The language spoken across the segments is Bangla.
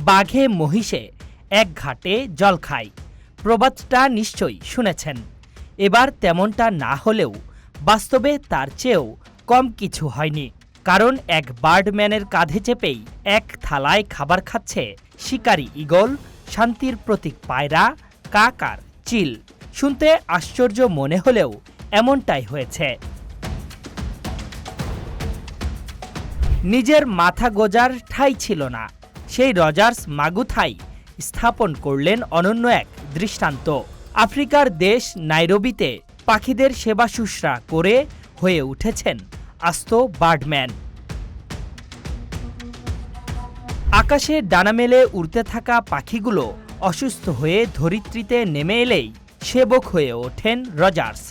বাঘে মহিষে এক ঘাটে জল খায়, প্রবাদটা নিশ্চয়ই শুনেছেন। এবার তেমনটা না হলেও বাস্তবে তার চেয়েও কম কিছু হয়নি। কারণ এক বার্ডম্যানের কাঁধে চেপেই এক থালায় খাবার খাচ্ছে শিকারী ঈগল, শান্তির প্রতীক পায়রা, কাক আর চিল। শুনতে আশ্চর্য মনে হলেও এমনটাই হয়েছে। নিজের মাথা গোজার ঠাঁই ছিল না, সেই রজার্স মাগুথাই স্থাপন করলেন অনন্য এক দৃষ্টান্ত। আফ্রিকার দেশ নাইরোবিতে পাখিদের সেবা শুশ্রূষা করে হয়ে উঠেছেন আস্ত বার্ডম্যান। আকাশে ডানা মেলে উড়তে থাকা পাখিগুলো অসুস্থ হয়ে ধরিত্রীতে নেমে এলেই সেবক হয়ে ওঠেন রজার্স।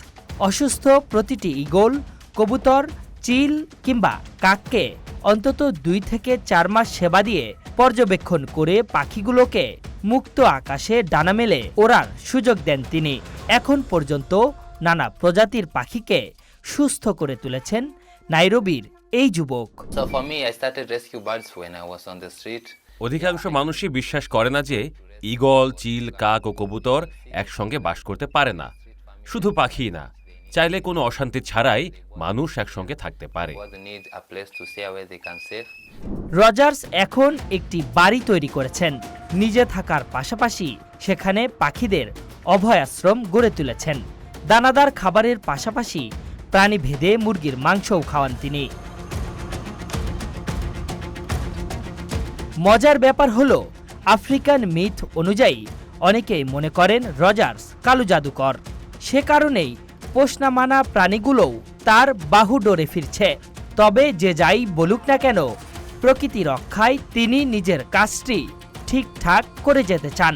অসুস্থ প্রতিটি ঈগল, কবুতর, চিল কিংবা কাককে অন্তত 2 থেকে 4 মাস সেবা দিয়ে পর্যবেক্ষণ করে পাখিগুলোকে মুক্ত আকাশে ডানা মেলে ওড়ার সুযোগ দেন তিনি। এখন পর্যন্ত নানা প্রজাতির পাখিকে সুস্থ করে তুলেছেন নাইরোবির এই যুবক। অধিকাংশ মানুষই বিশ্বাস করে না যে ঈগল, চিল, কাক ও কবুতর একসঙ্গে বাস করতে পারে না। শুধু পাখি না, চাইলে কোনো অশান্তি ছাড়াই মানুষ একসঙ্গে থাকতে পারে। রজার্স এখন একটি বাড়ি তৈরি করেছেন। নিজে থাকার পাশাপাশি সেখানে পাখিদের অভয়াশ্রম গড়ে তুলেছেন। দানাদার খাবারের পাশাপাশি প্রাণীভেদে মুরগির মাংসও খাওয়ান তিনি। মজার ব্যাপার হলো, আফ্রিকান মিথ অনুযায়ী অনেকেই মনে করেন রজার্স কালো জাদুকর। সে কারণেই পোষ না মানা প্রাণীগুলোও তার বাহুডোরে ফিরছে। তবে যে যাই বলুক না কেন, প্রকৃতি রক্ষায় তিনি নিজের কাজটি ঠিকঠাক করে যেতে চান।